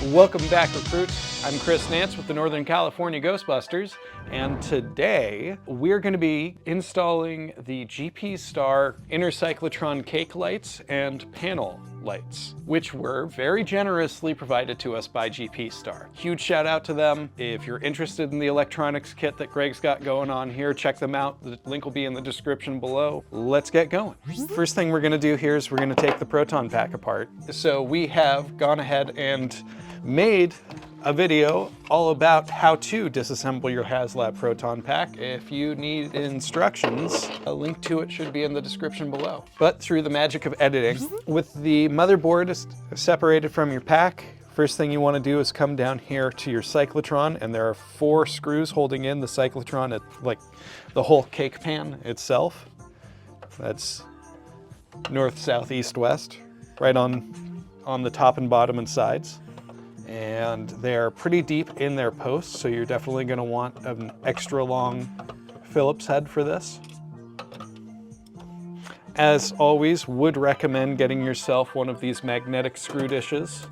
Welcome back, recruits. I'm Chris Nance with the Northern California Ghostbusters, and today we're going to be installing the GPStar inner cyclotron cake lights and panel lights, which were very generously provided to us by GPStar. Huge shout out to them. If you're interested in the electronics kit that Greg's got going on here, check them out. The link will be in the description below. Let's get going. First thing we're going to do here is we're going to take the proton pack apart. So we have gone ahead and made a video all about how to disassemble your HasLab Proton Pack. If you need instructions, a link to it should be in the description below. But through the magic of editing, with the motherboard separated from your pack, first thing you want to do is come down here to your cyclotron, and there are 4 screws holding in the cyclotron at like the whole cake pan itself. That's north, south, east, west, right on the top and bottom and sides. And they're pretty deep in their posts, so you're definitely going to want an extra long Phillips head for this. As always, would recommend getting yourself one of these magnetic screw dishes.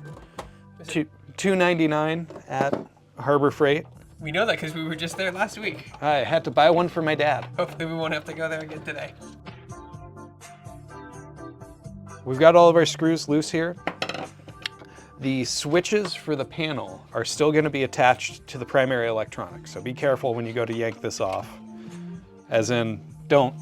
$2.99 at Harbor Freight. We know that because we were just there last week. I had to buy one for my dad. Hopefully we won't have to go there again today. We've got all of our screws loose here. The switches for the panel are still going to be attached to the primary electronics, so be careful when you go to yank this off. As in, don't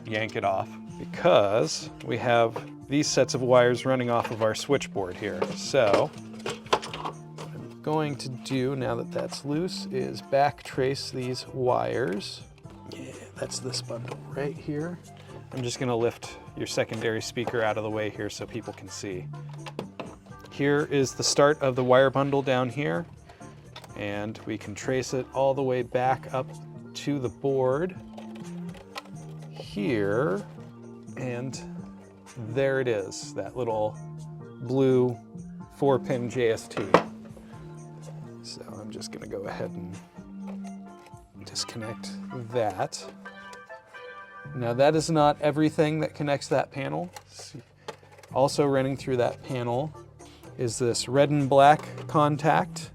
yank it off, because we have these sets of wires running off of our switchboard here. So what I'm going to do now that that's loose is back trace these wires. Yeah, that's this bundle right here. I'm just going to lift your secondary speaker out of the way here so people can see. Here is the start of the wire bundle down here, and we can trace it all the way back up to the board here, and there it is, that little blue 4-pin JST. So I'm just going to go ahead and disconnect that. Now that is not everything that connects that panel. Also running through that panel is this red and black contact,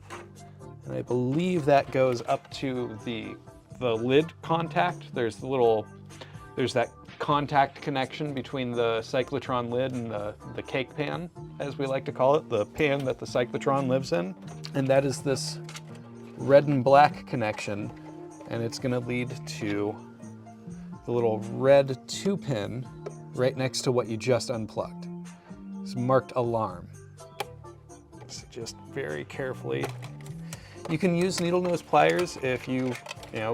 and I believe that goes up to the lid contact. There's that contact connection between the cyclotron lid and the cake pan, as we like to call it, the pan that the cyclotron lives in. And that is this red and black connection, and it's going to lead to the little red 2-pin right next to what you just unplugged. It's marked alarm. So just very carefully. You can use needle nose pliers if you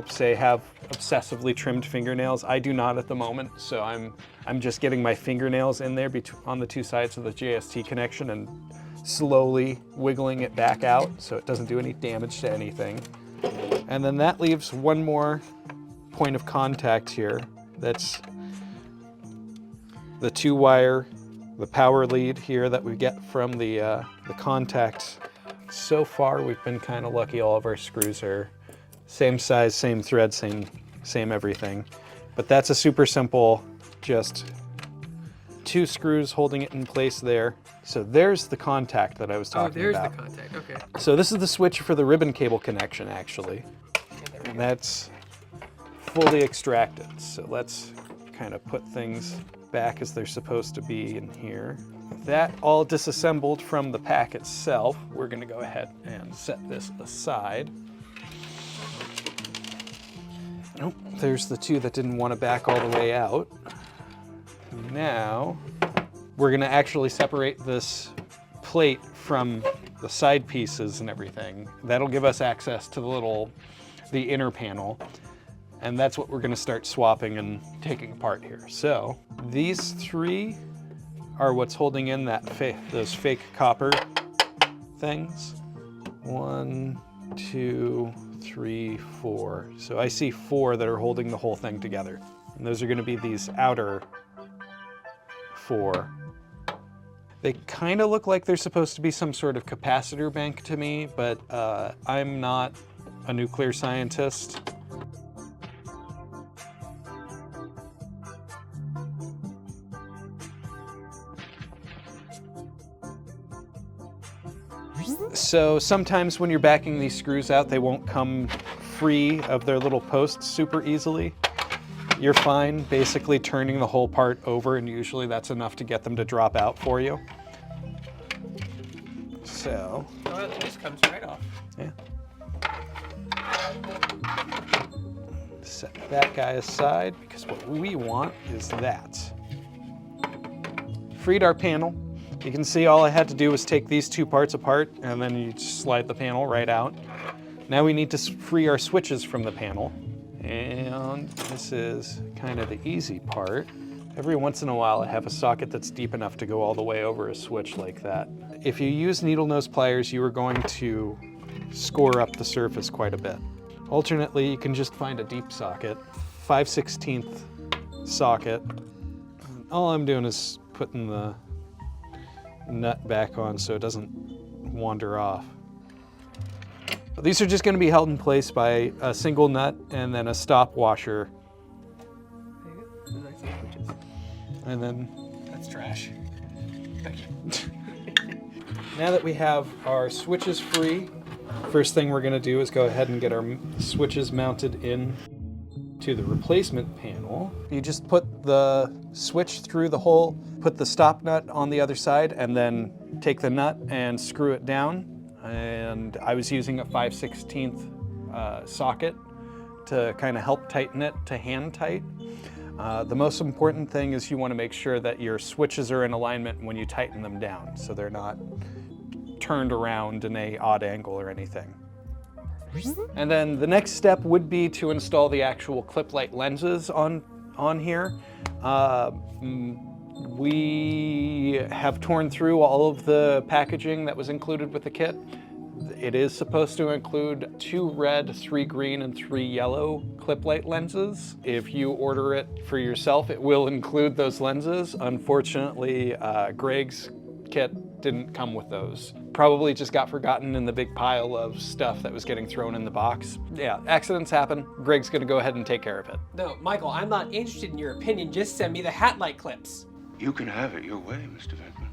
say have obsessively trimmed fingernails. I do not at the moment, so I'm just getting my fingernails in there on the 2 sides of the JST connection and slowly wiggling it back out so it doesn't do any damage to anything. And then that leaves one more point of contact here. That's the 2-wire, the power lead here that we get from the contacts. So far, we've been kind of lucky. All of our screws are same size, same thread, same everything. But that's a super simple, just 2 screws holding it in place there. So there's the contact that I was talking about. Oh, there's the contact, okay. So this is the switch for the ribbon cable connection, actually. And that's fully extracted. So let's kind of put things back as they're supposed to be in here. That all disassembled from the pack itself, we're going to go ahead and set this aside. Nope, there's the 2 that didn't want to back all the way out. Now we're going to actually separate this plate from the side pieces and everything. That'll give us access to the inner panel. And that's what we're going to start swapping and taking apart here. So these 3 are what's holding in those fake copper things. 1, 2, 3, 4. So I see 4 that are holding the whole thing together. And those are going to be these outer 4. They kind of look like they're supposed to be some sort of capacitor bank to me, but I'm not a nuclear scientist. So sometimes when you're backing these screws out, they won't come free of their little posts super easily. You're fine basically turning the whole part over, and usually that's enough to get them to drop out for you. So, Oh, it just comes right off. yeah. Set that guy aside because what we want is that. Freed our panel. You can see all I had to do was take these two parts apart and then you just slide the panel right out. Now we need to free our switches from the panel. And this is kind of the easy part. Every once in a while I have a socket that's deep enough to go all the way over a switch like that. If you use needle nose pliers, you are going to score up the surface quite a bit. Alternately, you can just find a deep socket, 5/16 socket. All I'm doing is putting the nut back on so it doesn't wander off. These are just going to be held in place by a single nut and then a stop washer. There you go. The nice little switches. And then That's trash. Thank you. now that we have our switches free, first thing we're going to do is go ahead and get our switches mounted in to the replacement panel. You just put the switch through the hole, put the stop nut on the other side, and then take the nut and screw it down. And I was using a 5/16 socket to kind of help tighten it to hand tight. The most important thing is you want to make sure that your switches are in alignment when you tighten them down, so they're not turned around in an odd angle or anything. And then the next step would be to install the actual clip light lenses on here. We have torn through all of the packaging that was included with the kit. It is supposed to include 2 red, 3 green, and 3 yellow clip light lenses. If you order it for yourself, it will include those lenses. Unfortunately, Greg's kit didn't come with those. Probably just got forgotten in the big pile of stuff that was getting thrown in the box. Yeah, accidents happen. Greg's gonna go ahead and take care of it. No, Michael, I'm not interested in your opinion. Just send me the hat light clips. You can have it your way, Mr. Ventman.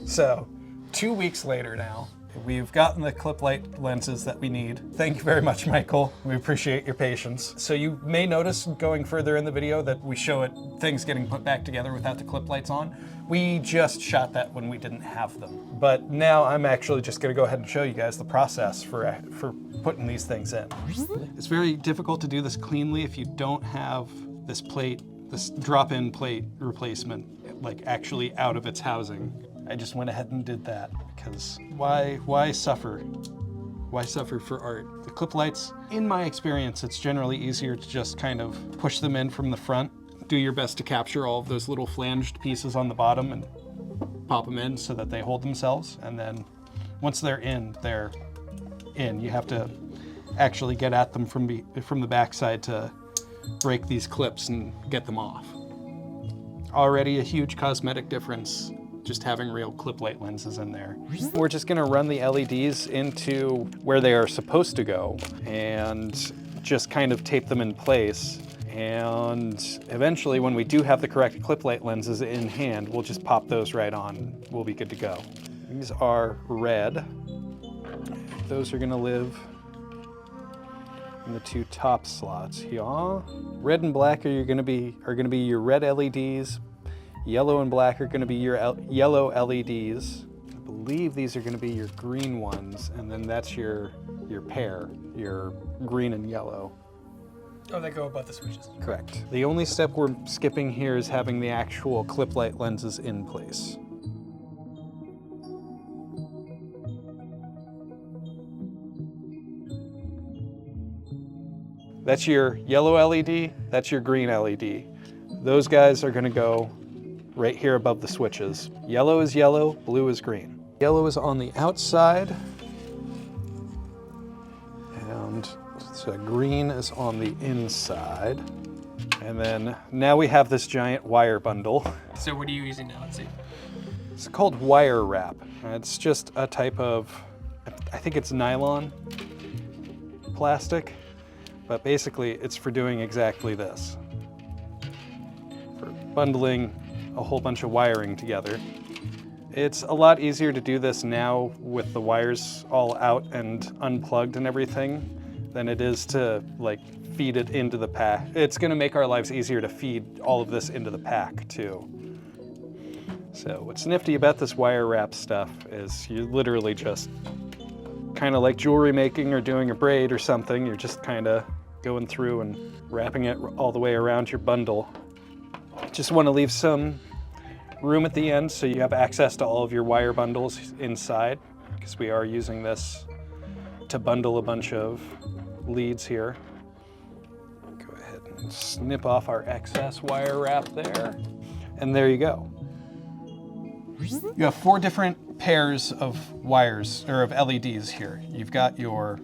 So, 2 weeks later now, we've gotten the clip light lenses that we need. Thank you very much, Michael. We appreciate your patience. So you may notice going further in the video that we show things getting put back together without the clip lights on. We just shot that when we didn't have them. But now I'm actually just gonna go ahead and show you guys the process for putting these things in. It's very difficult to do this cleanly if you don't have this plate, this drop-in plate replacement, like actually out of its housing. I just went ahead and did that because why suffer? Why suffer for art? The clip lights, in my experience, it's generally easier to just kind of push them in from the front. Do your best to capture all of those little flanged pieces on the bottom and pop them in so that they hold themselves. And then once they're in, they're in. You have to actually get at them from the backside to break these clips and get them off. Already a huge cosmetic difference just having real clip light lenses in there. We're just gonna run the LEDs into where they are supposed to go and just kind of tape them in place. And eventually when we do have the correct clip light lenses in hand, we'll just pop those right on. We'll be good to go. These are red. Those are gonna live in the 2 top slots here. Red and black are gonna be your red LEDs. Yellow and black are going to be your yellow LEDs. I believe these are going to be your green ones, and then that's your pair, your green and yellow. Oh, they go above the switches. Correct. The only step we're skipping here is having the actual clip light lenses in place. That's your yellow LED, that's your green LED. Those guys are going to go right here above the switches. Yellow is yellow, blue is green. Yellow is on the outside, and so green is on the inside. And then now we have this giant wire bundle. So what are you using now? Let's see. It's called wire wrap. It's just a type of, I think it's nylon plastic, but basically it's for doing exactly this. For bundling a whole bunch of wiring together. It's a lot easier to do this now with the wires all out and unplugged and everything than it is to like feed it into the pack. It's gonna make our lives easier to feed all of this into the pack too. So what's nifty about this wire wrap stuff is you literally just kind of like jewelry making or doing a braid or something, you're just kind of going through and wrapping it all the way around your bundle. Just want to leave some room at the end so you have access to all of your wire bundles inside, because we are using this to bundle a bunch of leads here. Go ahead and snip off our excess wire wrap there. And there you go. You have 4 different pairs of wires, or of LEDs here. You've got your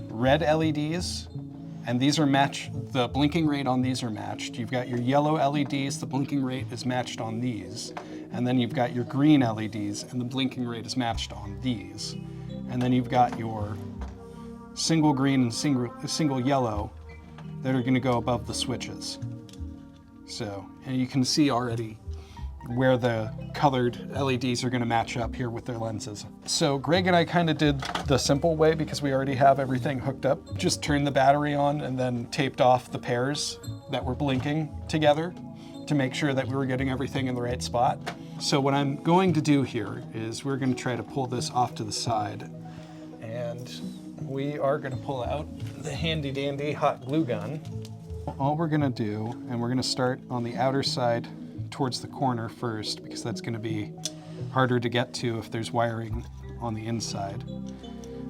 red LEDs, and these are matched, the blinking rate on these are matched. You've got your yellow LEDs, the blinking rate is matched on these. And then you've got your green LEDs, and the blinking rate is matched on these. And then you've got your single green and single yellow that are gonna go above the switches. So, and you can see already where the colored LEDs are gonna match up here with their lenses. So Greg and I kind of did the simple way because we already have everything hooked up. Just turned the battery on and then taped off the pairs that were blinking together to make sure that we were getting everything in the right spot. So what I'm going to do here is we're gonna try to pull this off to the side, and we are gonna pull out the handy dandy hot glue gun. All we're gonna do, and we're gonna start on the outer side towards the corner first, because that's gonna be harder to get to if there's wiring on the inside.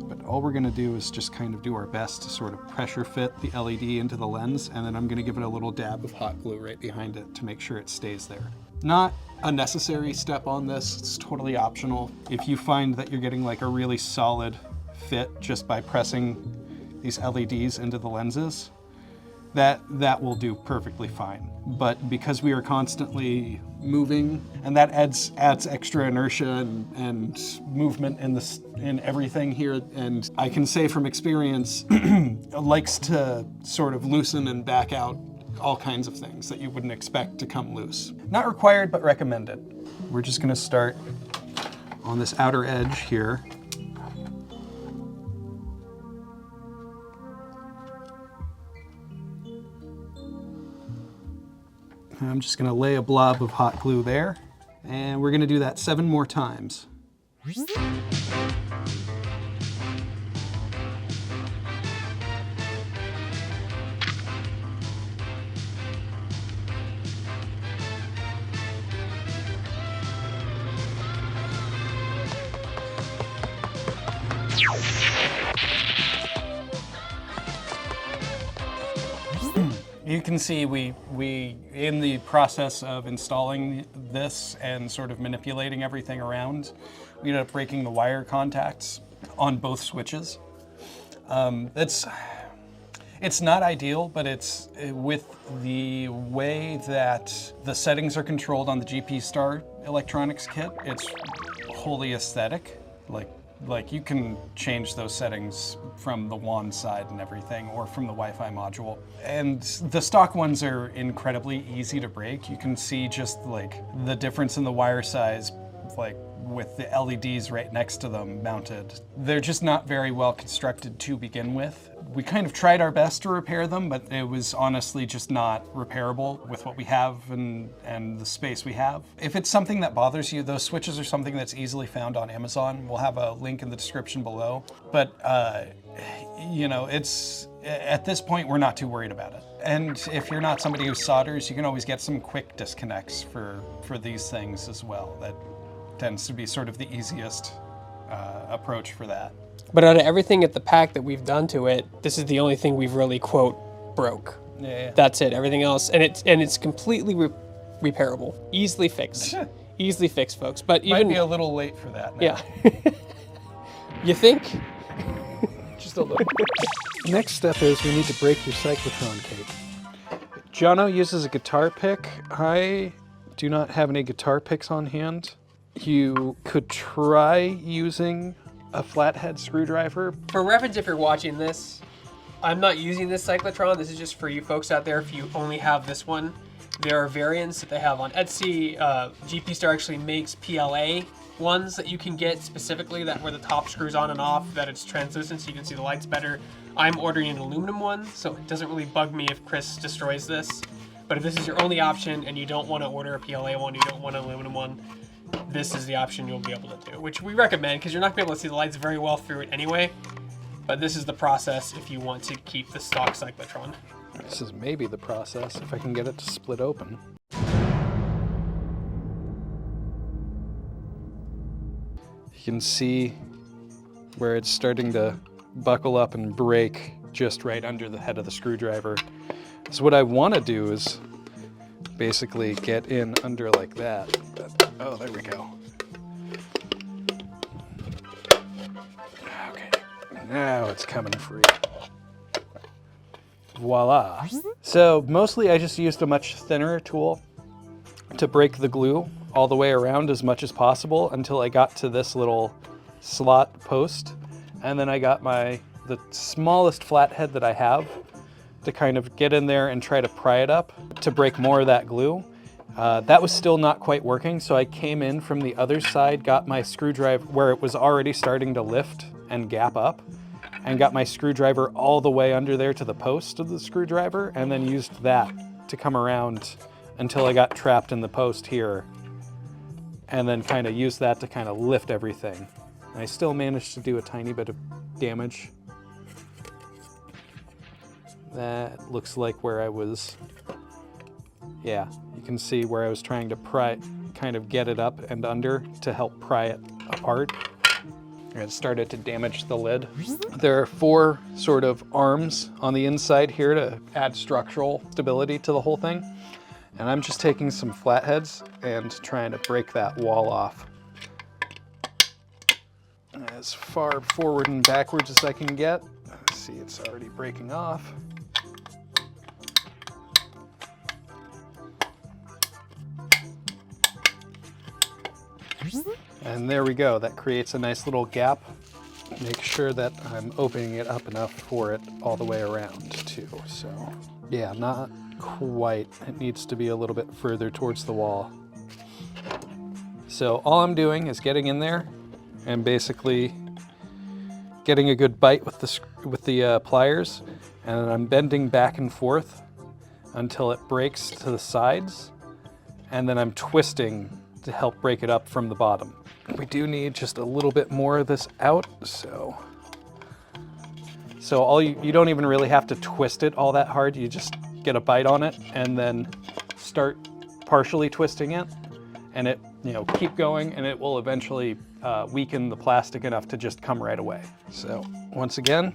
But all we're gonna do is just kind of do our best to sort of pressure fit the LED into the lens, and then I'm gonna give it a little dab of hot glue right behind it to make sure it stays there. Not a necessary step on this, it's totally optional. If you find that you're getting like a really solid fit just by pressing these LEDs into the lenses, that will do perfectly fine. But because we are constantly moving, and that adds extra inertia and movement in everything here, and I can say from experience, likes to sort of loosen and back out all kinds of things that you wouldn't expect to come loose. Not required, but recommended. We're just gonna start on this outer edge here. I'm just gonna lay a blob of hot glue there, and we're gonna do that 7 more times. You can see we in the process of installing this and sort of manipulating everything around, we ended up breaking the wire contacts on both switches. It's not ideal, but it's with the way that the settings are controlled on the GPStar electronics kit, it's wholly aesthetic. Like you can change those settings from the wand side and everything, or from the Wi-Fi module. And the stock ones are incredibly easy to break. You can see just like the difference in the wire size, like with the LEDs right next to them mounted. They're just not very well constructed to begin with. We kind of tried our best to repair them, but it was honestly just not repairable with what we have and the space we have. If it's something that bothers you, those switches are something that's easily found on Amazon. We'll have a link in the description below. But you know, it's at this point, we're not too worried about it. And if you're not somebody who solders, you can always get some quick disconnects for these things as well. That tends to be sort of the easiest approach for that. But out of everything at the pack that we've done to it, this is the only thing we've really, quote, broke. Yeah. That's it. Everything else, and it's completely repairable, easily fixed, easily fixed, folks. But even might be a little late for that now. Yeah. You think? Just a little. Next step is we need to break your cyclotron cake. Jono uses a guitar pick. I do not have any guitar picks on hand. You could try using a flathead screwdriver. For reference, if you're watching this, I'm not using this cyclotron. This is just for you folks out there if you only have this one. There are variants that they have on Etsy. GPStar actually makes PLA ones that you can get specifically that where the top screws on and off, that it's translucent so you can see the lights better. I'm ordering an aluminum one, so it doesn't really bug me if Chris destroys this. But if this is your only option and you don't want to order a PLA one, you don't want an aluminum one, this is the option you'll be able to do, which we recommend because you're not going to be able to see the lights very well through it anyway. But this is the process if you want to keep the stock cyclotron. This is maybe the process if I can get it to split open. You can see where it's starting to buckle up and break just right under the head of the screwdriver. So what I want to do is basically get in under like that. But, oh, there we go. Okay, now it's coming free. Voila. So mostly I just used a much thinner tool to break the glue all the way around as much as possible until I got to this little slot post. And then I got the smallest flathead that I have to kind of get in there and try to pry it up to break more of that glue. That was still not quite working, so I came in from the other side, got my screwdriver where it was already starting to lift and gap up, and got my screwdriver all the way under there to the post of the screwdriver, and then used that to come around until I got trapped in the post here, and then kind of used that to kind of lift everything. And I still managed to do a tiny bit of damage. That looks like where I was, yeah, you can see where I was trying to pry, kind of get it up and under to help pry it apart. And it started to damage the lid. There are 4 sort of arms on the inside here to add structural stability to the whole thing. And I'm just taking some flatheads and trying to break that wall off as far forward and backwards as I can get. See, it's already breaking off. And there we go. That creates a nice little gap. Make sure that I'm opening it up enough for it all the way around too. So yeah, not quite. It needs to be a little bit further towards the wall. So all I'm doing is getting in there and basically getting a good bite with the pliers, and then I'm bending back and forth until it breaks to the sides, and then I'm twisting to help break it up from the bottom. We do need just a little bit more of this out, so all you don't even really have to twist it all that hard. You just get a bite on it and then start partially twisting it, and it, keep going, and it will eventually weaken the plastic enough to just come right away. So once again,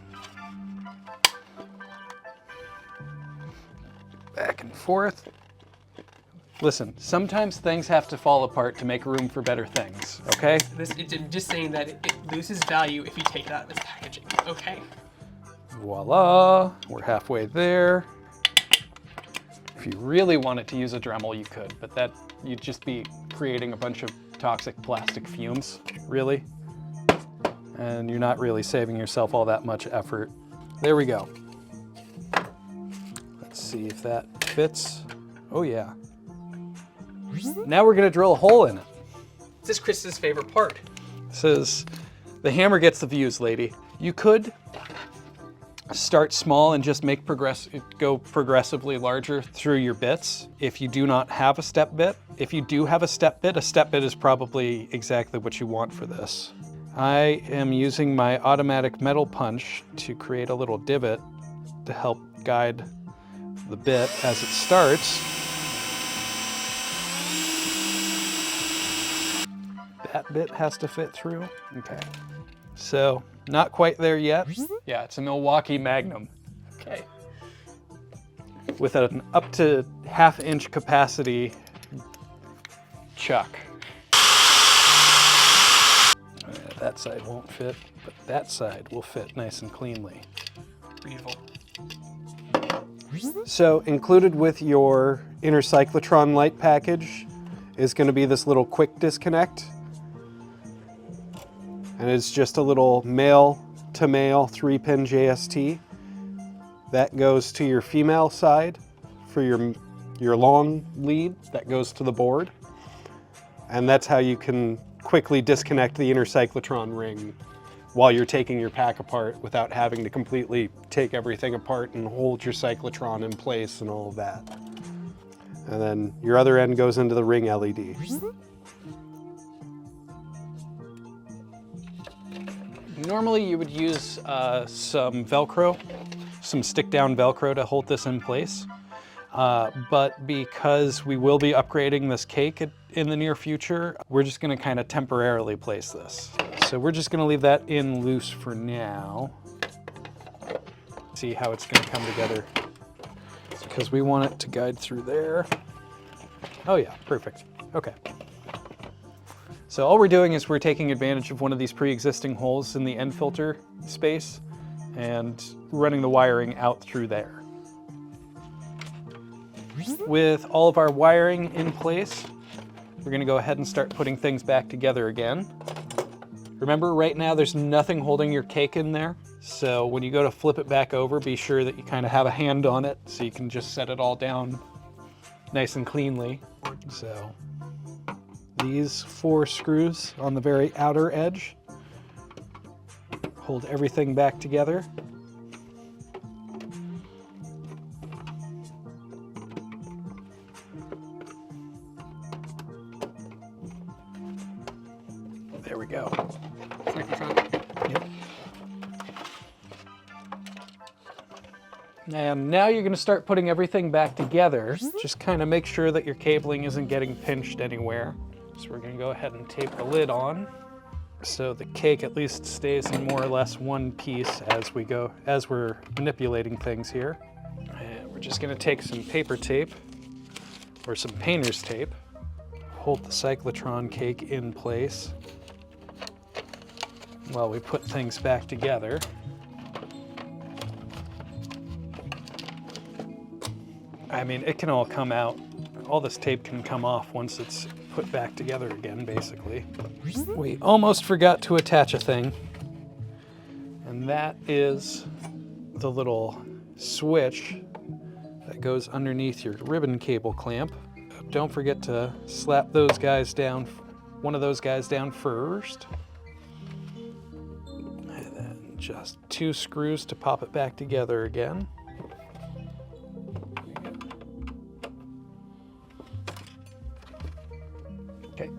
back and forth. Listen, sometimes things have to fall apart to make room for better things, okay? I'm just saying that it loses value if you take it out of its packaging, okay? Voila, we're halfway there. If you really wanted to use a Dremel, you could, but that you'd just be creating a bunch of toxic plastic fumes, really. And you're not really saving yourself all that much effort. There we go. Let's see if that fits. Oh yeah. Now we're gonna drill a hole in it. This is Chris's favorite part. This is, the hammer gets the views, lady. You could start small and just go progressively larger through your bits if you do not have a step bit. If you do have a step bit is probably exactly what you want for this. I am using my automatic metal punch to create a little divot to help guide the bit as it starts. That bit has to fit through. Okay. So, not quite there yet. Yeah, it's a Milwaukee Magnum. Okay. With an up to ½ inch capacity chuck. That side won't fit, but that side will fit nice and cleanly. Beautiful. So included with your inner cyclotron light package is going to be this little quick disconnect. And it's just a little male to male 3-pin JST. That goes to your female side for your long lead. That goes to the board. And that's how you can quickly disconnect the inner cyclotron ring while you're taking your pack apart without having to completely take everything apart and hold your cyclotron in place and all of that. And then your other end goes into the ring LED. Normally you would use some Velcro, some stick-down Velcro to hold this in place. But because we will be upgrading this cake in the near future, we're just gonna kind of temporarily place this. So we're just gonna leave that in loose for now. See how it's gonna come together. Because we want it to guide through there. Oh yeah, perfect. Okay. So all we're doing is we're taking advantage of one of these pre-existing holes in the end filter space and running the wiring out through there. With all of our wiring in place, we're gonna go ahead and start putting things back together again. Remember, right now there's nothing holding your cake in there. So when you go to flip it back over, be sure that you kind of have a hand on it so you can just set it all down nice and cleanly. So these 4 screws on the very outer edge hold everything back together. There we go. Yep. And now you're going to start putting everything back together. Just kind of make sure that your cabling isn't getting pinched anywhere. So we're going to go ahead and tape the lid on so the cake at least stays in more or less one piece as we're manipulating things here. And we're just going to take some paper tape or some painter's tape, hold the cyclotron cake in place while we put things back together. I mean, it can all come out. All this tape can come off once it's put back together again, basically. We almost forgot to attach a thing, and that is the little switch that goes underneath your ribbon cable clamp. Don't forget to slap those guys down, one of those guys down first. And then just 2 screws to pop it back together again. Okay.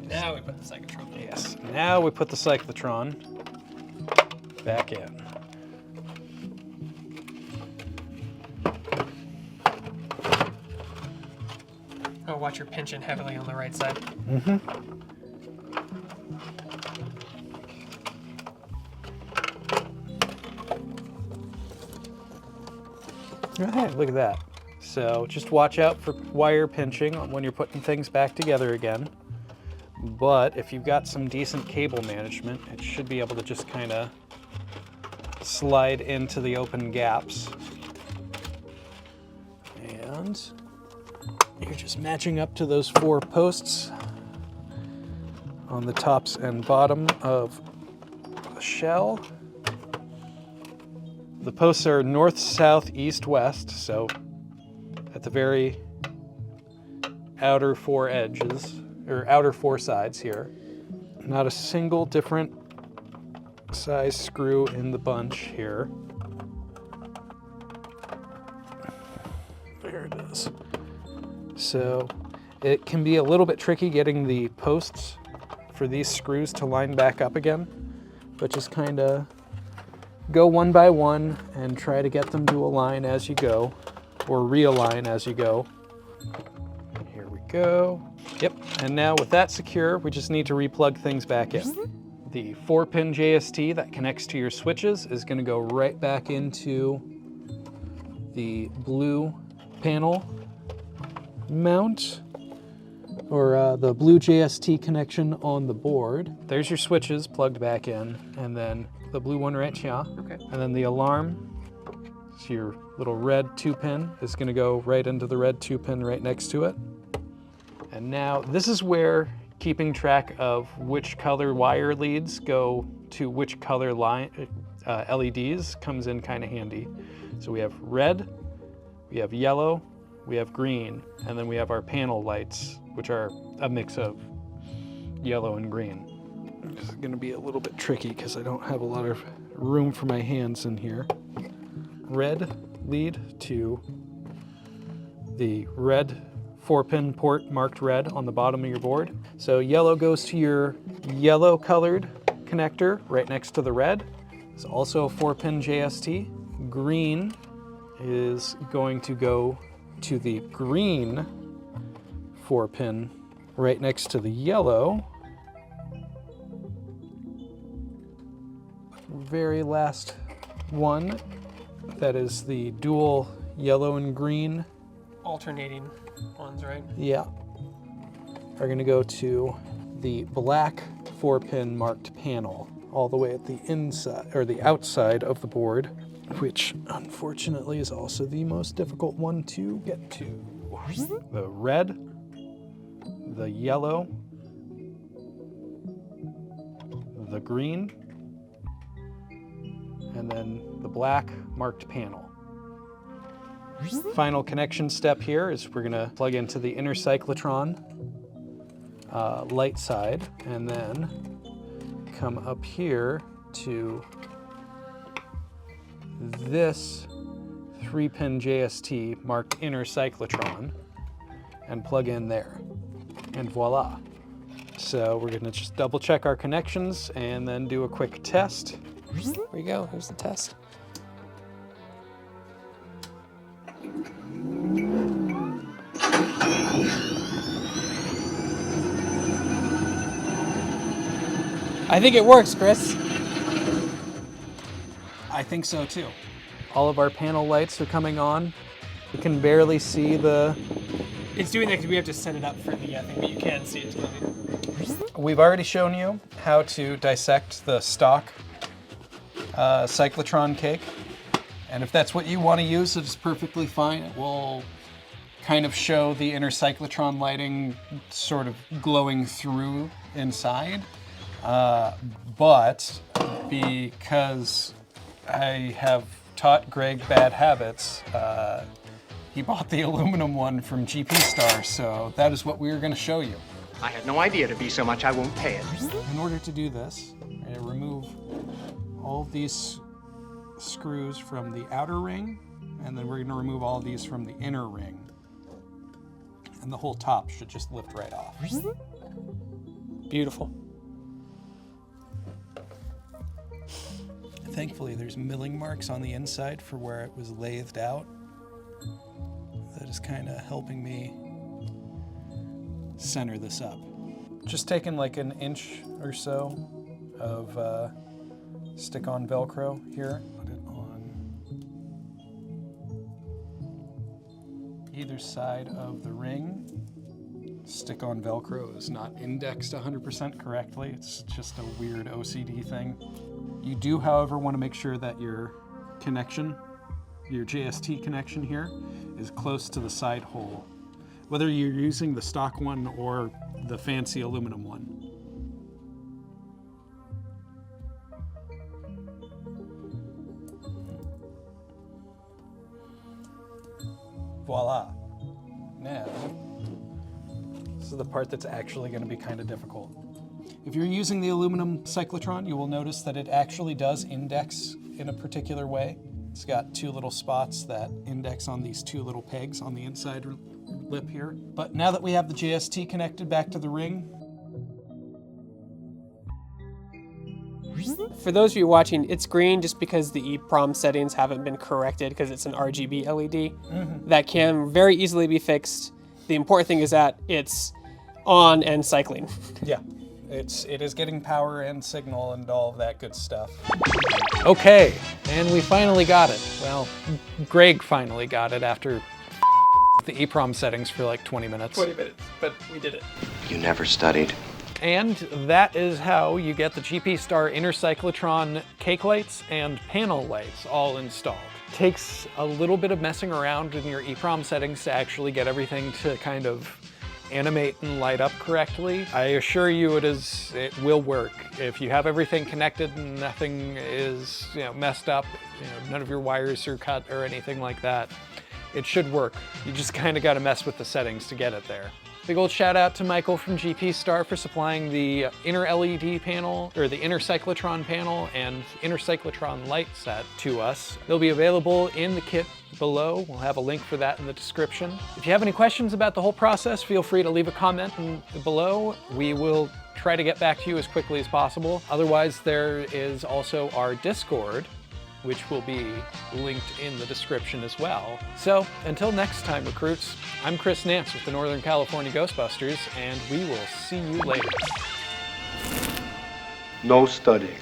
Now we put the cyclotron. Yes, now we put the cyclotron back in. Oh, watch your pinching heavily on the right side. Mm-hmm. Hey, look at that. So just watch out for wire pinching when you're putting things back together again. But if you've got some decent cable management, it should be able to just kind of slide into the open gaps. And you're just matching up to those 4 posts on the tops and bottom of the shell. The posts are north, south, east, west, so at the very outer 4 edges, or outer 4 sides here. Not a single different size screw in the bunch here. There it is. So it can be a little bit tricky getting the posts for these screws to line back up again, but just kind of go one by one and try to get them to align as you go, or realign as you go. Here we go. Yep, and now with that secure, we just need to replug things back in. The 4-pin JST that connects to your switches is going to go right back into the blue panel mount, or the blue JST connection on the board. There's your switches plugged back in, and then the blue one right here. Okay. And then the alarm, so your little red 2-pin is going to go right into the red 2-pin right next to it. And now this is where keeping track of which color wire leads go to which color line LEDs comes in kind of handy. So we have red, we have yellow, we have green, and then we have our panel lights, which are a mix of yellow and green. This is gonna be a little bit tricky because I don't have a lot of room for my hands in here. Red lead to the red 4-pin port marked red on the bottom of your board. So yellow goes to your yellow colored connector right next to the red. It's also a 4-pin JST. Green is going to go to the green 4-pin right next to the yellow. Very last one, that is the dual yellow and green. Alternating ones, right? Yeah. Are going to go to the black 4-pin marked panel all the way at the inside or the outside of the board, which unfortunately is also the most difficult one to get to. The red, the yellow, the green, and then the black marked panel. Final connection step here is we're gonna plug into the inner cyclotron light side and then come up here to this 3-pin JST marked inner cyclotron and plug in there, and voila. So we're gonna just double check our connections and then do a quick test. There we go, here's the test. I think it works, Chris. I think so too. All of our panel lights are coming on. You can barely see the... It's doing that because we have to set it up for the thing, but you can see it. We've already shown you how to dissect the stock cyclotron cake. And if that's what you want to use, it's perfectly fine. It will kind of show the inner cyclotron lighting sort of glowing through inside. But because I have taught Greg bad habits, he bought the aluminum one from GPStar, so that is what we are going to show you. I had no idea it'd be so much I won't pay it. In order to do this, I'm going to remove all of these screws from the outer ring, and then we're going to remove all of these from the inner ring. And the whole top should just lift right off. Beautiful. Thankfully, there's milling marks on the inside for where it was lathed out. That is kind of helping me center this up. Just taking like an inch or so of stick-on Velcro here. Put it on either side of the ring. Stick-on Velcro is not indexed 100% correctly. It's just a weird OCD thing. You do, however, want to make sure that your connection, your JST connection here, is close to the side hole, whether you're using the stock one or the fancy aluminum one. Voila. Now, this is the part that's actually going to be kind of difficult. If you're using the aluminum cyclotron, you will notice that it actually does index in a particular way. It's got two little spots that index on these two little pegs on the inside lip here. But now that we have the JST connected back to the ring, For those of you watching, it's green just because the EEPROM settings haven't been corrected because it's an RGB LED. That can very easily be fixed. The important thing is that it's on and cycling. yeah, it is getting power and signal and all of that good stuff. Okay, and we finally got it. Well, Greg finally got it after the EEPROM settings for like 20 minutes. 20 minutes, but we did it. You never studied. And that is how you get the GPStar inner cyclotron cake lights and panel lights all installed. Takes a little bit of messing around in your EEPROM settings to actually get everything to kind of animate and light up correctly. I assure you it will work. If you have everything connected and nothing is messed up, none of your wires are cut or anything like that, it should work. You just kind of got to mess with the settings to get it there. Big old shout out to Michael from GPStar for supplying the inner LED panel, or the inner cyclotron panel and inner cyclotron light set to us. They'll be available in the kit below. We'll have a link for that in the description. If you have any questions about the whole process, feel free to leave a comment below. We will try to get back to you as quickly as possible. Otherwise, there is also our Discord, which will be linked in the description as well. So until next time, recruits, I'm Chris Nance with the Northern California Ghostbusters, and we will see you later. No studying.